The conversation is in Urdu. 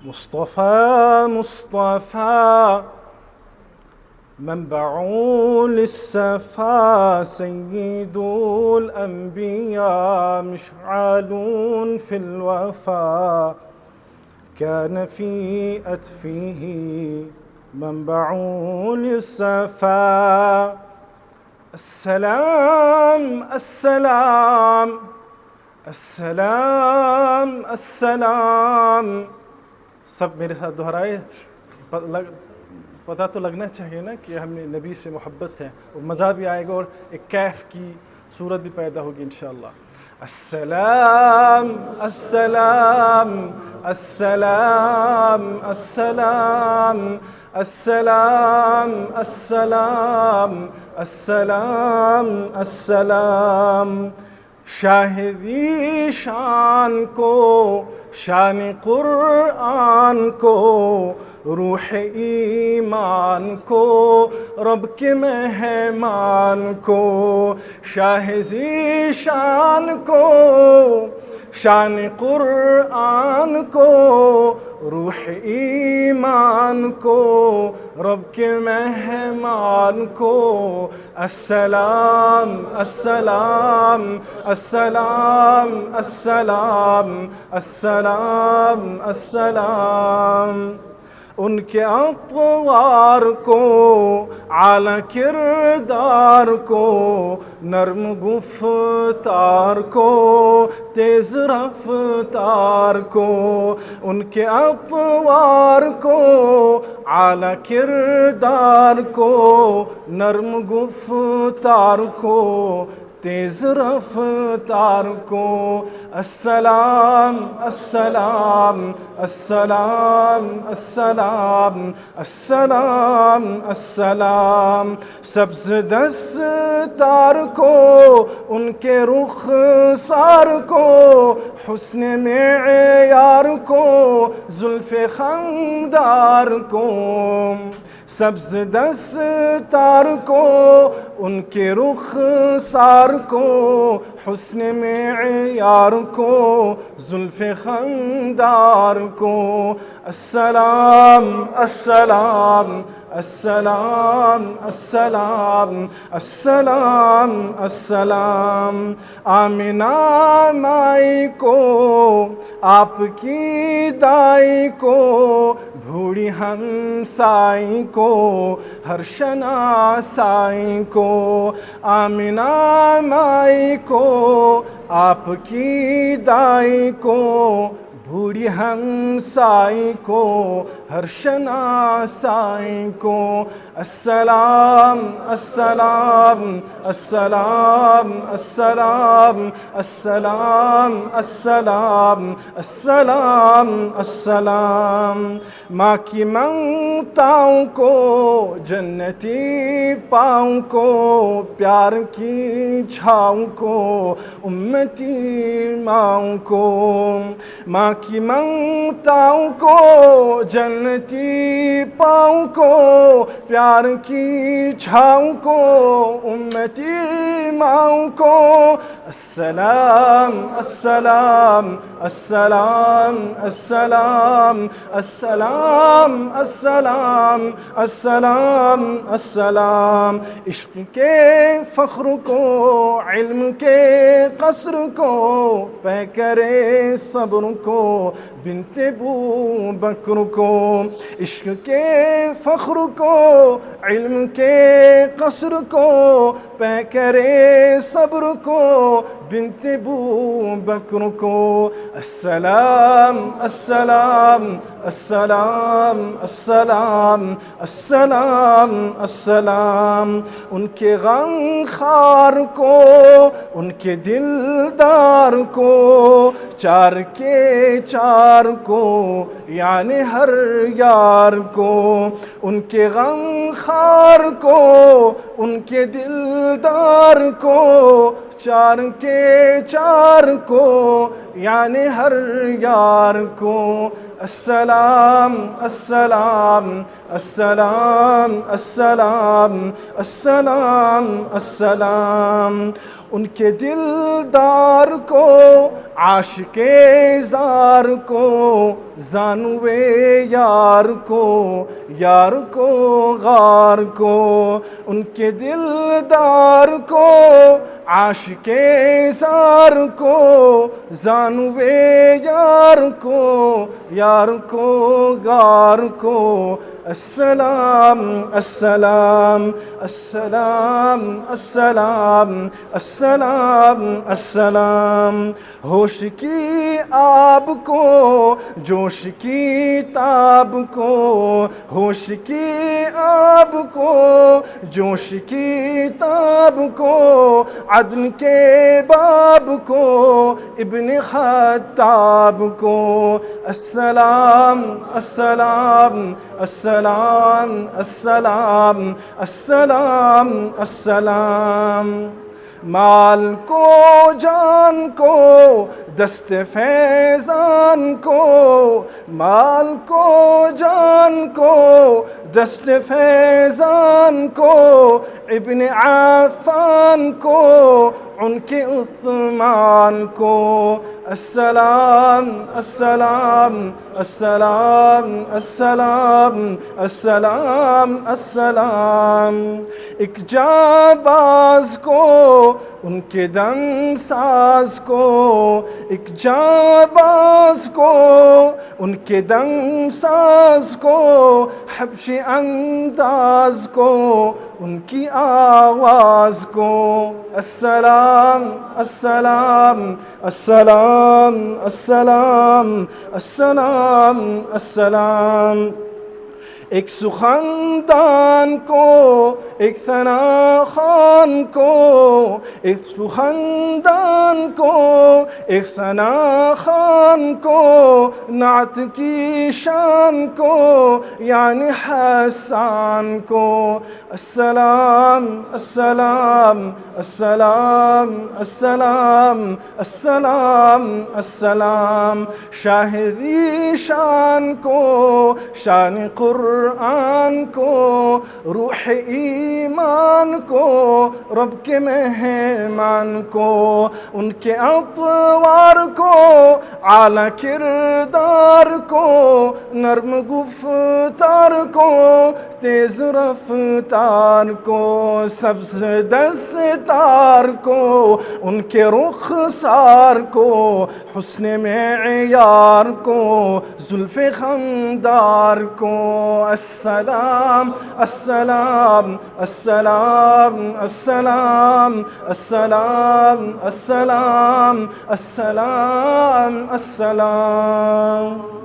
مصطفى مصطفى منبع للسفا، سيد الأنبياء مشعل في الوفا، كان في أتفه منبع للسفا. السلام السلام السلام السلام. سب میرے ساتھ دہرائے. پتہ تو لگنا چاہیے نا کہ ہم نبی سے محبت ہے، اور مزہ بھی آئے گا، اور ایک کیف کی صورت بھی پیدا ہوگی انشاءاللہ. السلام السلام السلام السلام السلام السلام السلام السلام. شاہدی شان کو، شان قرآن کو، روح ایمان کو، رب کے مہمان کو. شاہدی شان کو، شان قرآن کو، روح ایمان کو، رب کے مہمان کو. السلام السلام السلام السلام السلام السلام. ان کے اطوار کو، اعلیٰ کردار کو، نرم گفتار کو، تیز رفتار کو. ان کے اطوار کو، اعلیٰ کردار کو، نرم گفتار کو، تیز رفتار کو. السلام السلام السلام السلام السلام السلام. سبز دستار کو، ان کے رخسار کو، حسن معیار کو، زلف خمدار کو. سبز دستار کو، ان کے رخسار کو، حسن معیار کو، زلف خمدار کو. السلام السلام السلام السلام السلام السلام. آمنہ مائی کو، آپ کی دائی کو، بھوڑی ہمسائی کو، ہر شناسائی کو. آمنہ مائی کو، آپ کی دائی کو، بوڑھی ہمسائی کو، ہر شناسائی کو. السلام السلام السلام السلام السلام السلام السلام السلام. ماں کی ممتاؤں کو، جنتی پاؤں کو، پیار کی چھاؤں کو، امتی ماؤں کو. ماں کی ممتاؤں کو، جنتی پاؤں کو، پیار کی چھاؤں کو، امتی ماؤں کو. السلام السلام السلام السلام السلام السلام السلام السلام. عشق کے فخر کو، علم کے قصر کو، پیکرے صبر کو، بنت ابو بکر کو. عشق کے فخر کو، علم کے قصر کو، پیکرے صبر کو، بنت ابو بکر کو. السلام السلام السلام السلام السلام السلام. ان کے غم خار کو، ان کے دلدار کو، چار کے چار کو، یعنی ہر یار کو. ان کے غم خار کو، ان کے دلدار کو، چار کے چار کو یعنی ہر یار کو السلام السلام السلام السلام السلام السلام ان کے دلدار کو عاشق زار کو زانوے یار کو غار کو ان کے دلدار کو عاشق زار کو زانوے یار کو غار کو السلام السلام السلام السلام السلام السلام ہوش کی آب کو جوش کی تاب کو ہوش کی آب کو جوش کی تاب کو عدن کے باب کو ابن خطاب کو السلام السلام السلام السلام السلام السلام مال کو جان کو دست فیضان کو مال کو جان کو دست فیضان کو ابن عفان کو ان کے عثمان کو السلام السلام السلام السلام السلام السلام ایک جانباز کو ان کے دم ساز کو ایک جانباز کو ان کے دم ساز کو حبشی انداز کو ان کی آواز کو السلام السلام السلام السلام السلام السلام ایک سخندان کو ایک ثنا خان کو ایک سخندان کو ایک ثنا خان کو نعت کی شان کو یعنی حسان کو السلام السلام السلام السلام السلام السلام شاہدی شان کو شان قرآن کو روح ایمان کو رب کے مہمان کو ان کے اطوار کو اعلیٰ کردار کو نرم گفتار کو تیز رفتار کو سبز دستار کو ان کے رخسار کو حسن معیار کو زلف خمدار کو السلام السلام السلام السلام السلام السلام السلام السلام